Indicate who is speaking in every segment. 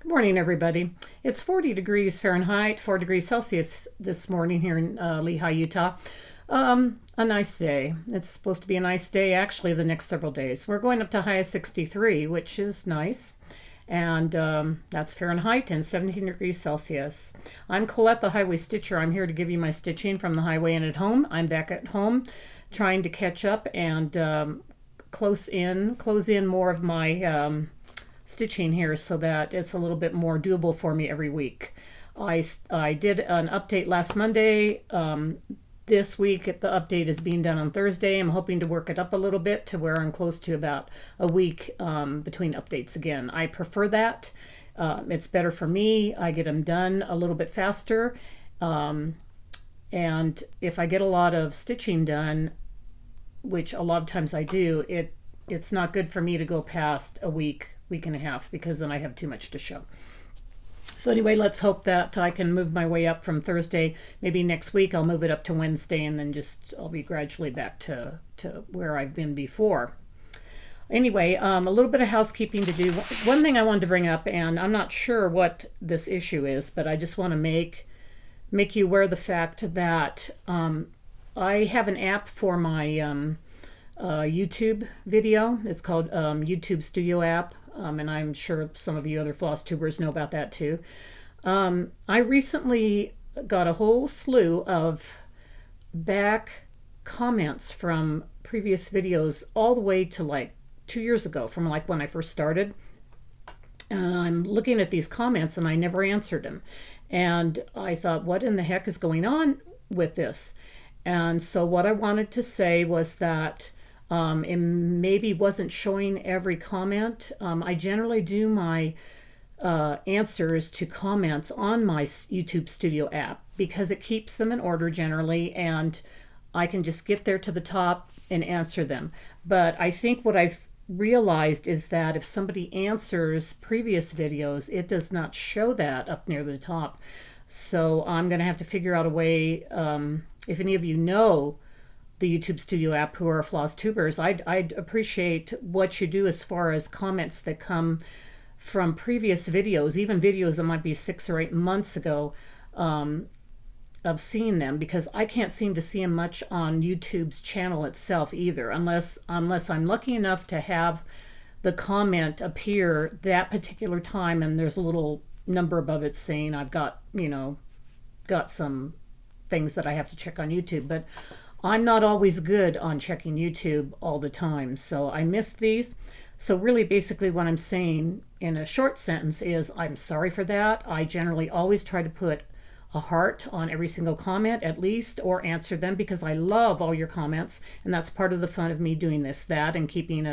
Speaker 1: Good morning, everybody. It's 40 degrees Fahrenheit, 4 degrees Celsius this morning here in Lehi, Utah. A nice day. It's supposed to be a nice day actually the next several days. We're going up to high of 63, which is nice. And that's Fahrenheit and 17 degrees Celsius. I'm Colette, the Highway Stitcher. I'm here to give you my stitching from the highway and at home. I'm back at home trying to catch up and close in more of my stitching here so that it's a little bit more doable for me every week. I did an update last Monday. This week the update is being done on Thursday. I'm hoping to work it up a little bit to where I'm close to about a week between updates again. I prefer that. It's better for me. I get them done a little bit faster. And if I get a lot of stitching done, which a lot of times I do, it's not good for me to go past a week and a half, because then I have too much to show. So anyway, let's hope that I can move my way up from Thursday. Maybe next week I'll move it up to Wednesday, and then I'll be gradually back to where I've been before. Anyway, a little bit of housekeeping to do. One thing I wanted to bring up, and I'm not sure what this issue is, but I just want to make you aware of the fact that I have an app for my YouTube video. It's called YouTube Studio app, and I'm sure some of you other floss tubers know about that too. I recently got a whole slew of back comments from previous videos all the way to like 2 years ago, from like when I first started. And I'm looking at these comments and I never answered them. And I thought, what in the heck is going on with this? And so what I wanted to say was that it maybe wasn't showing every comment. I generally do my answers to comments on my YouTube Studio app because it keeps them in order generally, and I can just get there to the top and answer them. But I think what I've realized is that if somebody answers previous videos, it does not show that up near the top. So I'm going to have to figure out a way, if any of you know the YouTube Studio app who are floss tubers, I'd appreciate what you do as far as comments that come from previous videos, even videos that might be 6 or 8 months ago, of seeing them, because I can't seem to see them much on YouTube's channel itself either, unless I'm lucky enough to have the comment appear that particular time and there's a little number above it saying I've got some things that I have to check on YouTube. But I'm not always good on checking YouTube all the time, so I missed these. So really basically what I'm saying in a short sentence is I'm sorry for that. I generally always try to put a heart on every single comment at least, or answer them, because I love all your comments, and that's part of the fun of me doing that and keeping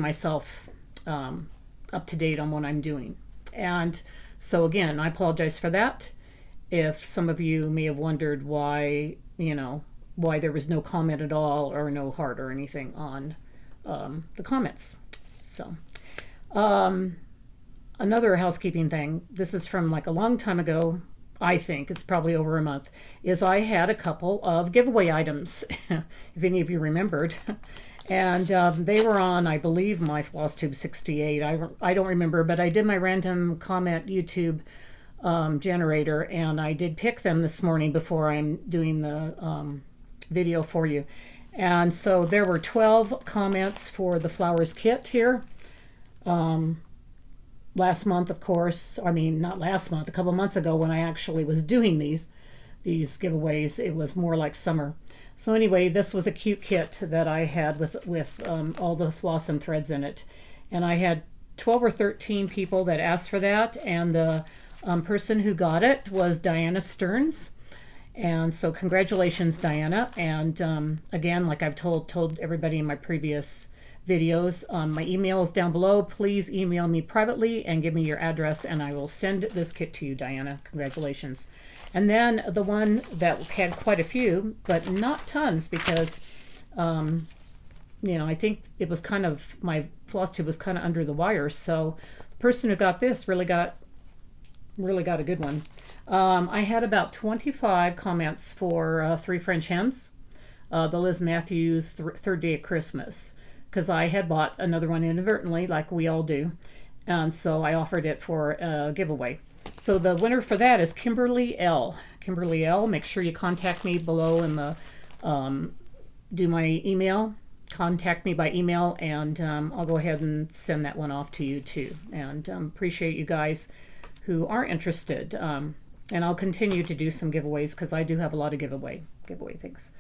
Speaker 1: myself up to date on what I'm doing. And so again, I apologize for that. If some of you may have wondered why there was no comment at all or no heart or anything on the comments. So another housekeeping thing, this is from like a long time ago, I think it's probably over a month, is I had a couple of giveaway items, if any of you remembered. And they were on, I believe, my FlossTube 68. I don't remember, but I did my random comment YouTube generator, and I did pick them this morning before I'm doing the video for you. And so there were 12 comments for the flowers kit here. Last month, of course, I mean not last month, a couple months ago when I actually was doing these giveaways, it was more like summer. So anyway, this was a cute kit that I had with all the floss and threads in it, and I had 12 or 13 people that asked for that, and the person who got it was Diana Stearns. And so congratulations, Diana. And again, like I've told everybody in my previous videos, my email is down below. Please email me privately and give me your address, and I will send this kit to you, Diana. Congratulations. And then the one that had quite a few, but not tons, because I think it was kind of, my floss tube was kind of under the wire. So the person who got this really got a good one. I had about 25 comments for 3 French hens, the Liz Matthews Third Day of Christmas, because I had bought another one inadvertently, like we all do. and so I offered it for a giveaway. So the winner for that is Kimberly L. Kimberly L. Make sure you contact me below in the do my email. Contact me by email, and I'll go ahead and send that one off to you too. And appreciate you guys who are interested. And I'll continue to do some giveaways because I do have a lot of giveaway things.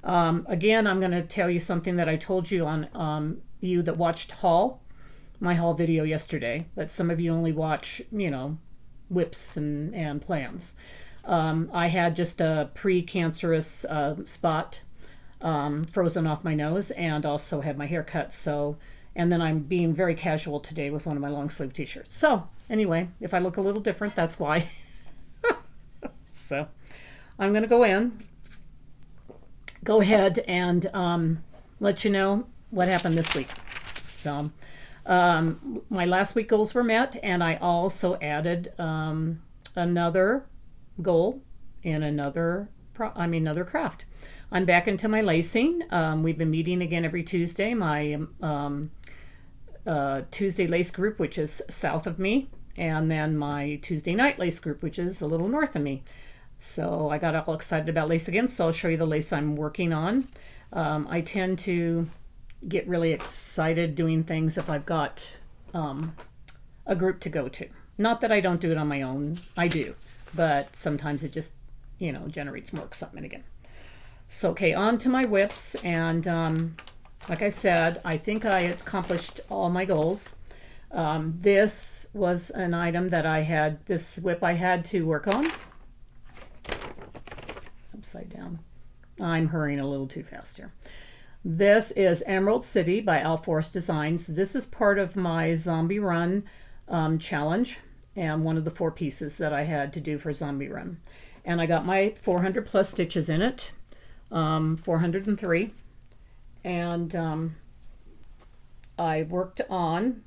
Speaker 1: Again, I'm going to tell you something that I told you on you that watched my haul video yesterday, but some of you only watch, whips and plans. I had just a pre-cancerous spot frozen off my nose, and also had my hair cut. And then I'm being very casual today with one of my long sleeve t-shirts. So anyway, if I look a little different, that's why. So I'm going to go ahead and let you know what happened this week. So my last week goals were met, and I also added another goal in another craft. I'm back into my lacing. We've been meeting again every Tuesday. My Tuesday lace group, which is south of me, and then my Tuesday night lace group, which is a little north of me. So I got all excited about lace again, so I'll show you the lace I'm working on. I tend to get really excited doing things if I've got a group to go to. Not that I don't do it on my own, I do, but sometimes it just, generates more excitement again. So, okay, on to my whips, and like I said, I think I accomplished all my goals. This was an item that this whip I had to work on. Upside down. I'm hurrying a little too fast here. This is Emerald City by Alforce Designs. This is part of my Zombie Run challenge, and one of the 4 pieces that I had to do for Zombie Run. And I got my 400 plus stitches in it, 403. And I worked on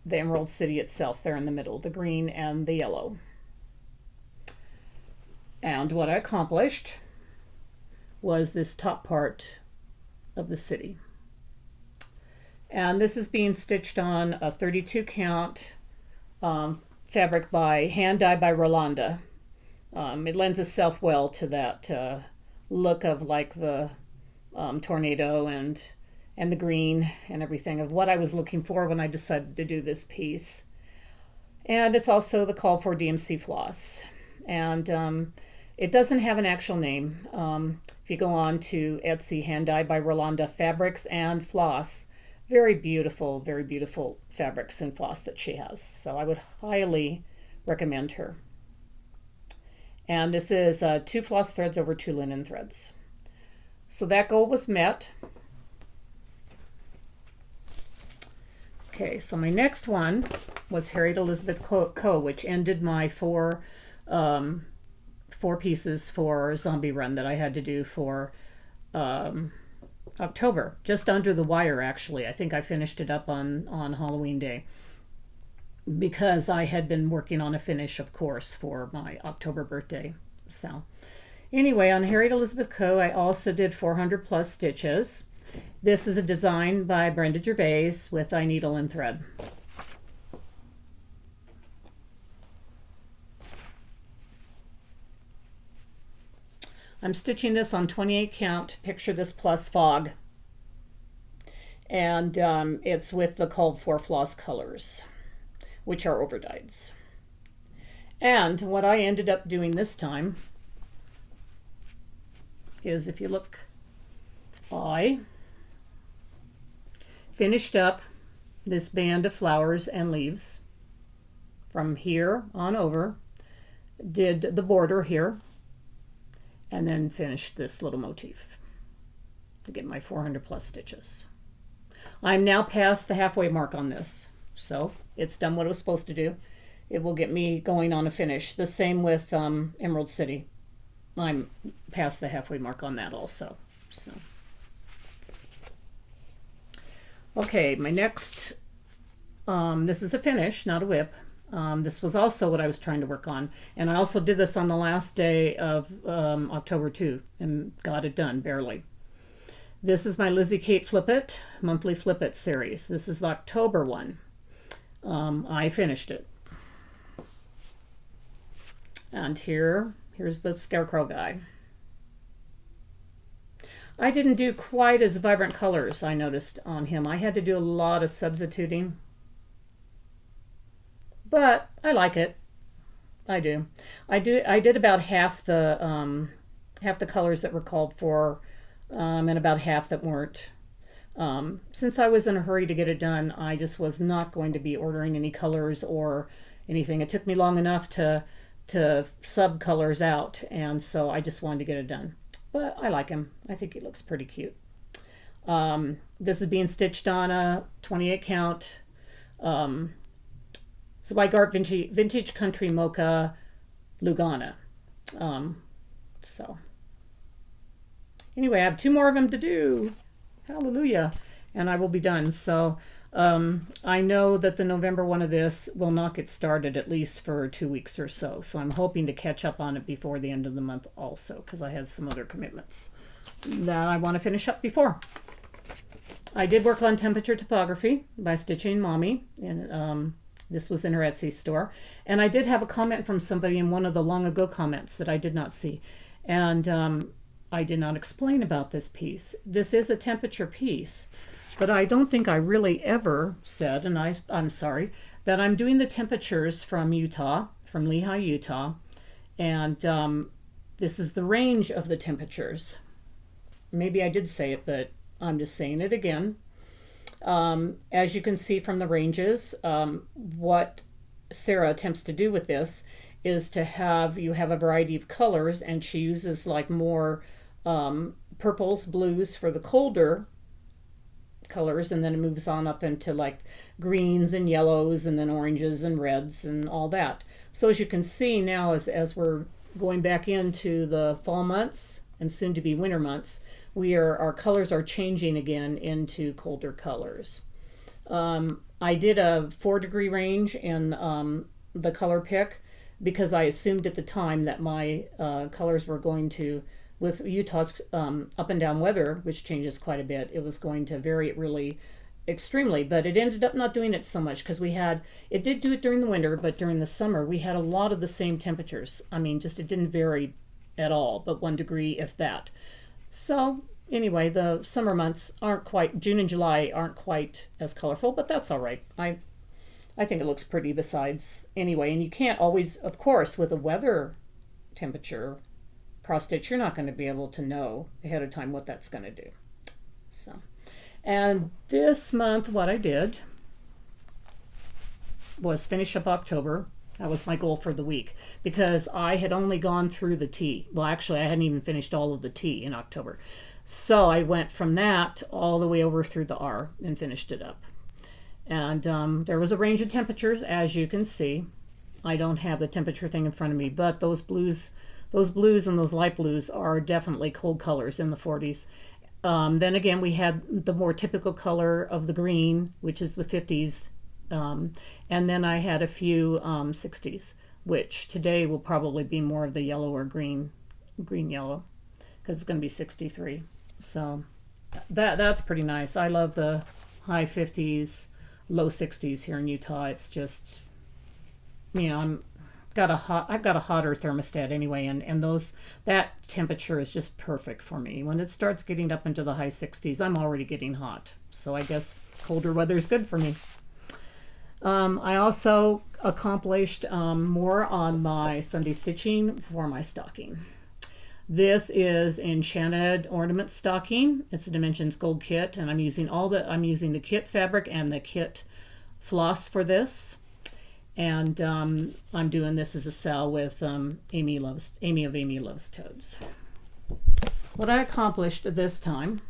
Speaker 1: the Emerald City itself there in the middle, the green and the yellow. And what I accomplished was this top part of the city. And this is being stitched on a 32 count fabric by hand dye by Rolanda. It lends itself well to that look of like the tornado and the green and everything of what I was looking for when I decided to do this piece. And it's also the call for DMC floss. And it doesn't have an actual name. If you go on to Etsy, hand dye by Rolanda fabrics and floss, very beautiful fabrics and floss that she has. So I would highly recommend her. And this is 2 floss threads over 2 linen threads. So that goal was met. Okay, so my next one was Harriet Elizabeth Co., which ended my 4 pieces for Zombie Run that I had to do for October, just under the wire actually. I think I finished it up on Halloween Day because I had been working on a finish, of course, for my October birthday. So anyway, on Harriet Elizabeth Co., I also did 400 plus stitches. This is a design by Brenda Gervais with iNeedle and thread. I'm stitching this on 28 count, picture this plus fog. And it's with the called for floss colors, which are overdyes. And what I ended up doing this time is, if you look, I finished up this band of flowers and leaves from here on over, did the border here, and then finished this little motif to get my 400 plus stitches. I'm now past the halfway mark on this, so it's done what it was supposed to do. It will get me going on a finish. The same with Emerald City. I'm past the halfway mark on that also. So, okay, my next, this is a finish, not a whip. This was also what I was trying to work on. And I also did this on the last day of October too, and got it done, barely. This is my Lizzie Kate Flip It, monthly Flip It series. This is the October one. I finished it. And here's the scarecrow guy. I didn't do quite as vibrant colors, I noticed on him. I had to do a lot of substituting. But I like it. I do. I did about half the colors that were called for, and about half that weren't. Since I was in a hurry to get it done, I just was not going to be ordering any colors or anything. It took me long enough to sub colors out, and so I just wanted to get it done. But I like him. I think he looks pretty cute. This is being stitched on a 28 count Zweigart Vintage Country Mocha Lugana. So anyway, I have 2 more of them to do. Hallelujah. And I will be done. So I know that the November one of this will not get started at least for 2 weeks or so. So I'm hoping to catch up on it before the end of the month also, because I had some other commitments that I want to finish up before. I did work on temperature topography by Stitching Mommy, and this was in her Etsy store. And I did have a comment from somebody in one of the long ago comments that I did not see. And I did not explain about this piece. This is a temperature piece, but I don't think I really ever said, and I'm sorry, that I'm doing the temperatures from Utah, from Lehi, Utah. And this is the range of the temperatures. Maybe I did say it, but I'm just saying it again. As you can see from the ranges, what Sarah attempts to do with this is to have a variety of colors, and she uses like more purples, blues for the colder colors, and then it moves on up into like greens and yellows and then oranges and reds and all that. So as you can see now, as we're going back into the fall months and soon to be winter months, our colors are changing again into colder colors. I did a 4-degree range in the color pick because I assumed at the time that my colors were going to, with Utah's up and down weather, which changes quite a bit, it was going to vary it really extremely, but it ended up not doing it so much because it did do it during the winter, but during the summer we had a lot of the same temperatures. I mean, just it didn't vary at all, but 1 degree if that. So anyway, the summer months June and July aren't quite as colorful, but that's all right. I think it looks pretty besides anyway, and you can't always, of course, with a weather temperature cross stitch, you're not going to be able to know ahead of time what that's going to do. So, and this month what I did was finish up October. That was my goal for the week because I had only gone through the T. Well, actually, I hadn't even finished all of the T in October. So I went from that all the way over through the R and finished it up. And there was a range of temperatures, as you can see. I don't have the temperature thing in front of me, but those blues and those light blues are definitely cold colors in the 40s. Then again, we had the more typical color of the green, which is the 50s. And then I had a few 60s, which today will probably be more of the yellow or green yellow, because it's going to be 63. So that's pretty nice. I love the high 50s, low 60s here in Utah. It's just, I've got a hotter thermostat anyway, and that temperature is just perfect for me. When it starts getting up into the high 60s, I'm already getting hot. So I guess colder weather is good for me. I also accomplished more on my Sunday stitching for my stocking. This is Enchanted Ornament Stocking. It's a Dimensions Gold kit, and I'm using the kit fabric and the kit floss for this. And I'm doing this as a sale with Amy of Amy Loves Toads. What I accomplished this time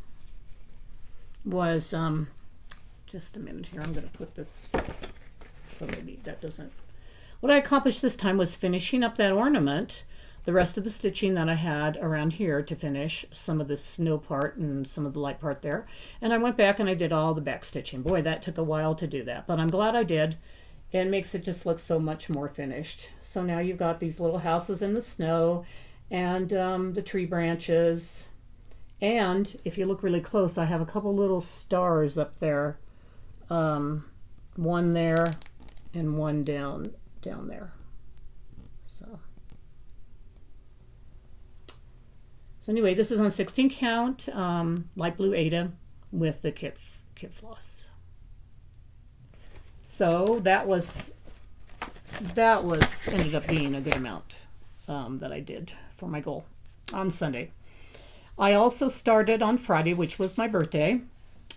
Speaker 1: was just a minute here. I'm going to put this so maybe that doesn't. What I accomplished this time was finishing up that ornament, the rest of the stitching that I had around here to finish, some of the snow part and some of the light part there. And I went back and I did all the back stitching. Boy, that took a while to do that, but I'm glad I did. It makes it just look so much more finished. So now you've got these little houses in the snow and the tree branches. And if you look really close, I have a couple little stars up there. One there and one down there. So anyway, this is on 16 count light blue Ada with the kit floss. So that was ended up being a good amount that I did for my goal on Sunday. I also started on Friday, which was my birthday,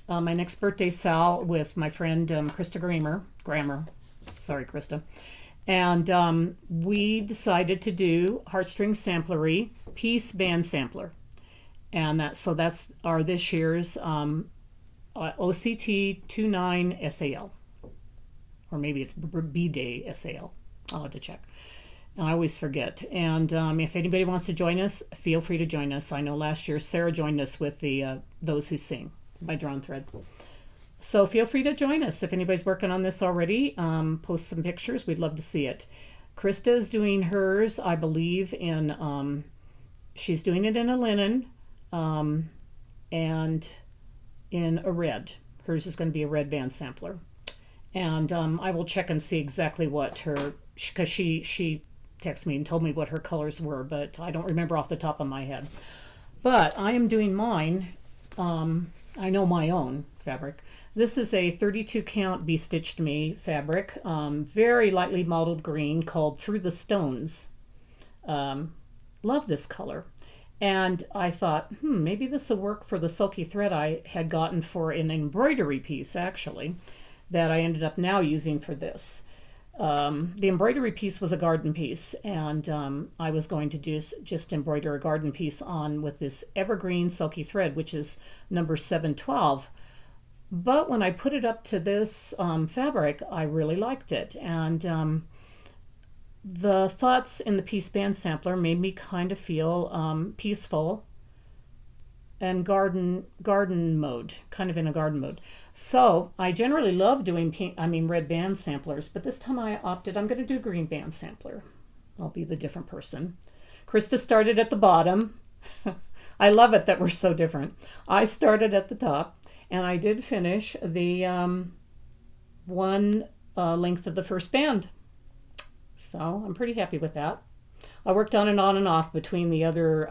Speaker 1: my next birthday sal with my friend Krista Grammer. Sorry, Krista. And we decided to do Heartstring Samplery Piece Band Sampler. And that's our this year's OCT 29 SAL. Or maybe it's B-Day SAL. I'll have to check. I always forget. And if anybody wants to join us, feel free to join us. I know last year Sarah joined us with the Those Who Sing by Drawn Thread. So feel free to join us. If anybody's working on this already, post some pictures. We'd love to see it. Krista is doing hers, I believe, in she's doing it in a linen and in a red. Hers is going to be a red band sampler. And I will check and see exactly what her, because she texted me and told me what her colors were, but I don't remember off the top of my head. But I am doing mine, I know my own fabric. This is a 32 count Be Stitched Me fabric, very lightly mottled green called Through the Stones. Love this color. And I thought, maybe this will work for the silky thread I had gotten for an embroidery piece, actually, that I ended up now using for this. The embroidery piece was a garden piece, and I was going to just embroider a garden piece on with this evergreen silky thread, which is number 712. But when I put it up to this fabric, I really liked it. And the thoughts in the Piece Band Sampler made me kind of feel peaceful and garden mode, kind of in a garden mode. So I generally love doing red band samplers, but this time I opted, I'm going to do a green band sampler. I'll be the different person. Krista started at the bottom. I love it that we're so different. I started at the top, and I did finish the one length of the first band. So I'm pretty happy with that. I worked on and off between the other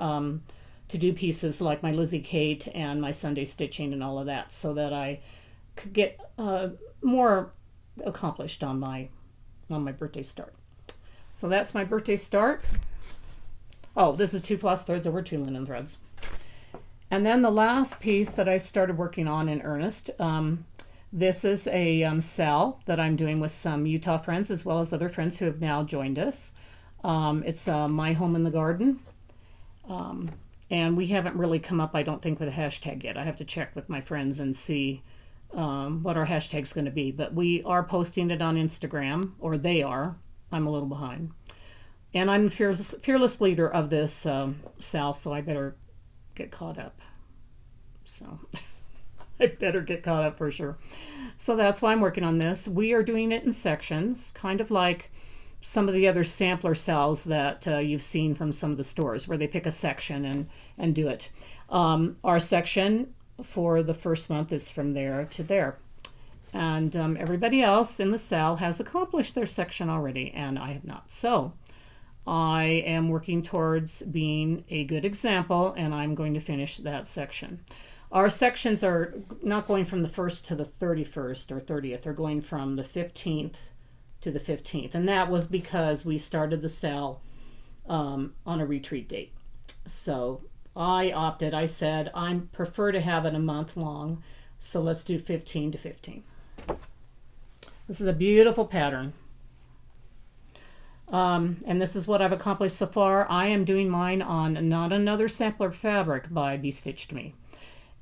Speaker 1: to-do pieces like my Lizzie Kate and my Sunday stitching and all of that, so that I could get more accomplished on my birthday start. So that's my birthday start. Oh, this is 2 floss threads over 2 linen threads. And then the last piece that I started working on in earnest, this is a sal that I'm doing with some Utah friends as well as other friends who have now joined us. It's My Home in the Garden. And we haven't really come up, I don't think, with a hashtag yet. I have to check with my friends and see what our hashtag's going to be. But we are posting it on Instagram, or they are. I'm a little behind. And I'm fearless leader of this sal, so I better get caught up. So I better get caught up for sure. So that's why I'm working on this. We are doing it in sections, kind of like some of the other sampler sals that you've seen from some of the stores, where they pick a section and do it. Our section for the first month is from there to there. And everybody else in the sal has accomplished their section already, and I have not. So I am working towards being a good example, and I'm going to finish that section. Our sections are not going from the 1st to the 31st or 30th. They're going from the 15th to the 15th. And that was because we started the sal on a retreat date. So I said, I prefer to have it a month long. So let's do 15 to 15. This is a beautiful pattern. And this is what I've accomplished so far. I am doing mine on Not Another Sampler Fabric by Be Stitched Me.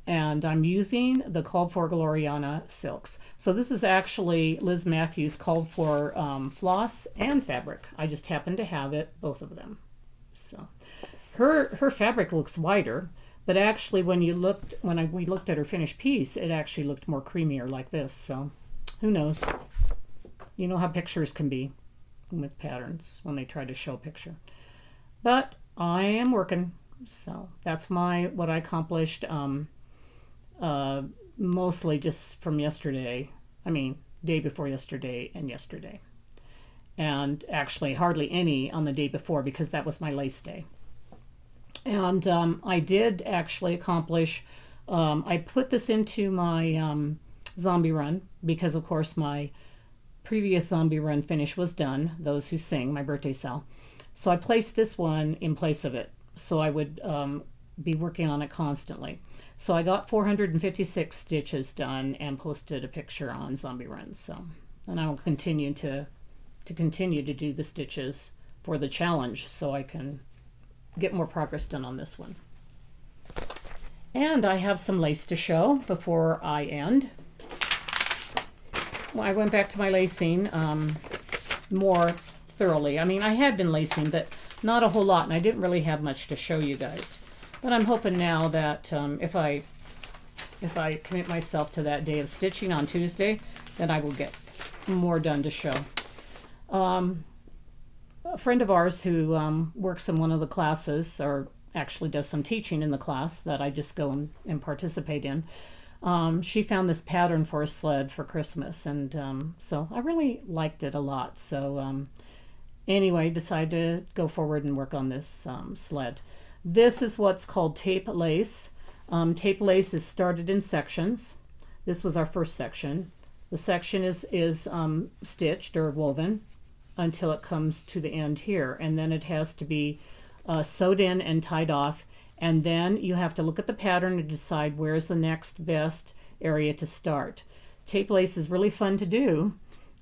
Speaker 1: And I'm using the Called For Gloriana silks. So this is actually Liz Matthews' Called For floss and fabric. I just happen to have it, both of them. So her fabric looks wider, but actually when we looked at her finished piece, it actually looked more creamier like this. So who knows? You know how pictures can be with patterns when they try to show a picture. But I am working. So that's what I accomplished. Mostly just from yesterday. I mean, day before yesterday and yesterday. and actually hardly any on the day before because that was my lace day. And I did actually accomplish, I put this into my zombie run because, of course, my previous zombie run finish was done, Those Who Sing, my birthday sale. So I placed this one in place of it, so I would be working on it constantly. So I got 456 stitches done and posted a picture on Zombie Runs. So, and I will continue to do the stitches for the challenge so I can get more progress done on this one. And I have some lace to show before I end. Well, I went back to my lacing more thoroughly. I mean, I had been lacing, but not a whole lot, and I didn't really have much to show you guys. But I'm hoping now that if I commit myself to that day of stitching on Tuesday, then I will get more done to show. A friend of ours who works in one of the classes, or actually does some teaching in the class that I just go and participate in, she found this pattern for a sled for Christmas, and so I really liked it a lot. So anyway, decided to go forward and work on this sled. This is what's called tape lace. Tape lace is started in sections. This was our first section. The section is stitched or woven until it comes to the end here, and then it has to be sewed in and tied off, and then you have to look at the pattern and decide where's the next best area to start. Tape lace is really fun to do,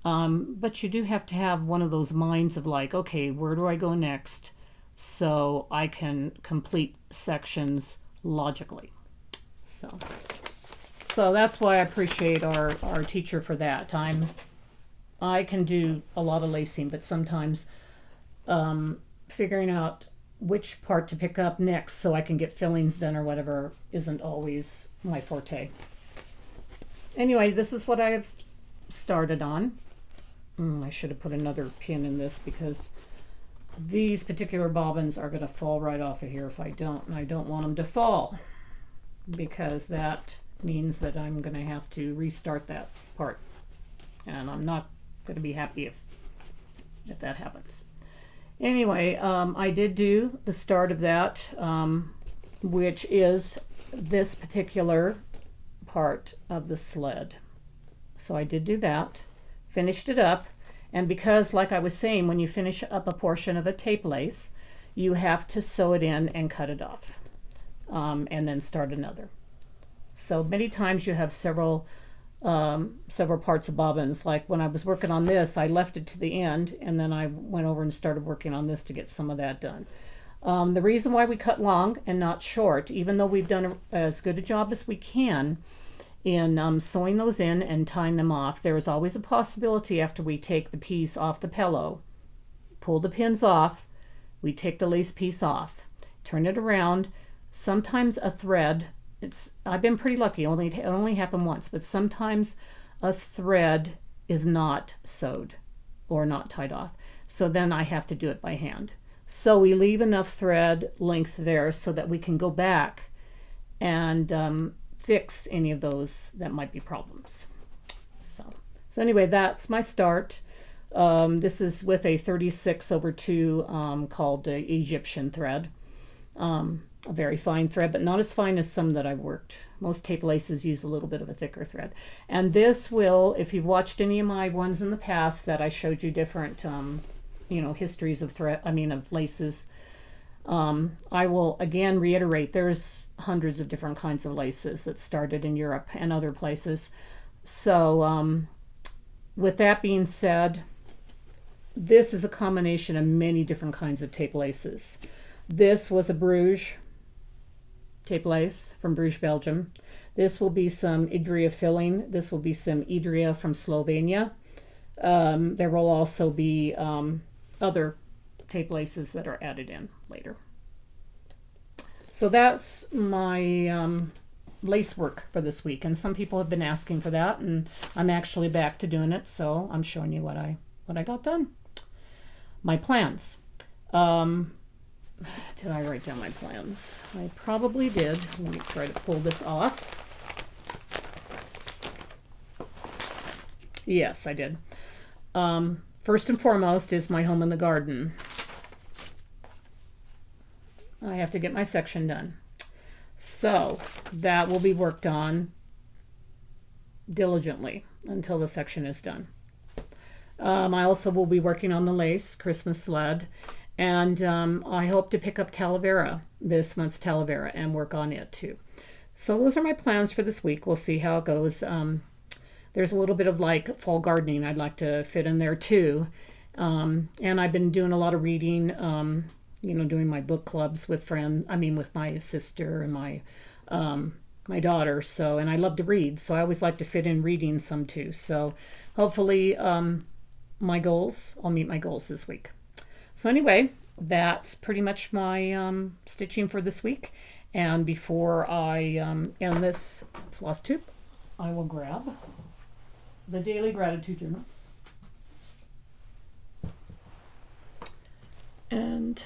Speaker 1: but you do have to have one of those minds of like, okay, where do I go next so I can complete sections logically. So that's why I appreciate our teacher for that. I can do a lot of lacing, but sometimes figuring out which part to pick up next so I can get fillings done or whatever isn't always my forte. Anyway, this is what I've started on. I should have put another pin in this because these particular bobbins are going to fall right off of here if I don't, and I don't want them to fall because that means that I'm going to have to restart that part, and I'm not going to be happy if that happens. Anyway, I did do the start of that, which is this particular part of the sled. So I did do that, finished it up, and because, like I was saying, when you finish up a portion of a tape lace, you have to sew it in and cut it off, and then start another. So many times you have several parts of bobbins. Like when I was working on this, I left it to the end, and then I went over and started working on this to get some of that done. The reason why we cut long and not short, even though we've done as good a job as we can in sewing those in and tying them off, there is always a possibility after we take the piece off the pillow, pull the pins off, we take the lace piece off, turn it around. Sometimes a thread, I've been pretty lucky, it only happened once, but sometimes a thread is not sewed or not tied off. So then I have to do it by hand. So we leave enough thread length there so that we can go back and fix any of those that might be problems. So anyway, that's my start. This is with a 36/2 called Egyptian thread. A very fine thread, but not as fine as some that I've worked. Most tape laces use a little bit of a thicker thread. And this will, if you've watched any of my ones in the past that I showed you different, histories of of laces, I will again reiterate, there's hundreds of different kinds of laces that started in Europe and other places. So with that being said, this is a combination of many different kinds of tape laces. This was a Bruges tape lace from Bruges, Belgium. This will be some Idria filling. This will be some Idria from Slovenia. There will also be other tape laces that are added in later. So that's my lace work for this week, and some people have been asking for that, and I'm actually back to doing it, so I'm showing you what I got done. My plans. Did I write down my plans? I probably did. Let me try to pull this off. Yes, I did. first and foremost is my home in the garden. I have to get my section done. So that will be worked on diligently until the section is done. I also will be working on the lace Christmas sled, and I hope to pick up Talavera, this month's Talavera, and work on it too. So those are my plans for this week. We'll see how it goes. There's a little bit of like fall gardening I'd like to fit in there too. And I've been doing a lot of reading, doing my book clubs with with my sister and my daughter. So, and I love to read, so I always like to fit in reading some too. So hopefully I'll meet my goals this week. So anyway, that's pretty much my stitching for this week. And before I end this floss tube, I will grab the Daily Gratitude Journal. And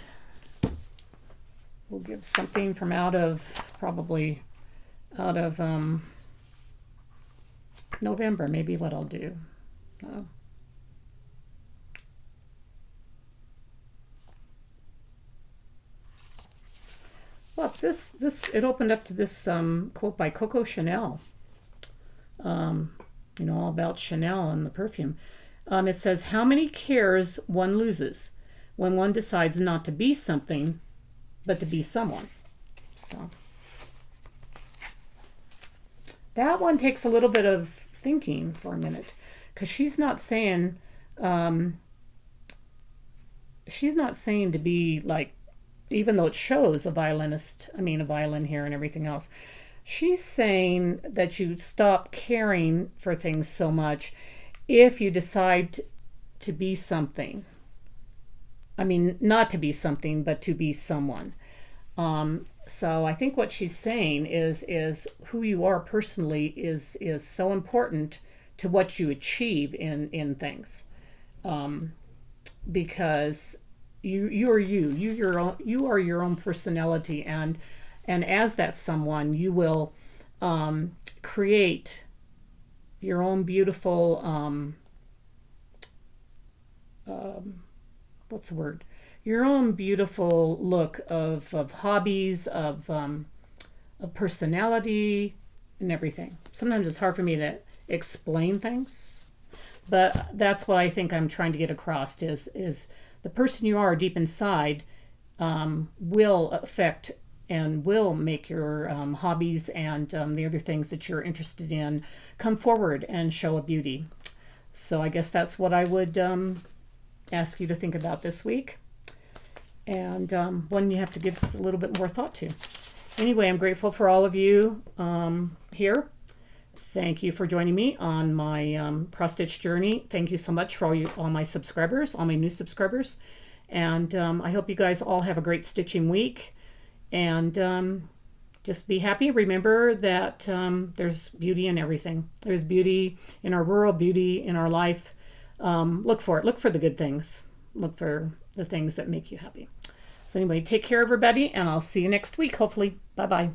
Speaker 1: we'll give something from probably out of November, maybe what I'll do. Look, this it opened up to this quote by Coco Chanel. All about Chanel and the perfume. It says, "How many cares one loses when one decides not to be something, but to be someone." So that one takes a little bit of thinking for a minute, because she's not saying to be like, even though it shows a violin here and everything else, she's saying that you stop caring for things so much if you decide to be something. Not to be something, but to be someone. So I think what she's saying is who you are personally is so important to what you achieve in things, because you are you are your own personality, and as that someone, you will create your own beautiful what's the word? Your own beautiful look of hobbies, of personality, and everything. Sometimes it's hard for me to explain things, but that's what I think I'm trying to get across is the person you are deep inside will affect and will make your hobbies and the other things that you're interested in come forward and show a beauty. So I guess that's what I would ask you to think about this week, and one you have to give a little bit more thought to. Anyway, I'm grateful for all of you here. Thank you for joining me on my cross-stitch journey. Thank you so much for all my subscribers, all my new subscribers. And I hope you guys all have a great stitching week. And just be happy. Remember that there's beauty in everything. There's beauty in our world, beauty in our life. Look for it. Look for the good things. Look for the things that make you happy. So anyway, take care, everybody, and I'll see you next week, hopefully. Bye-bye.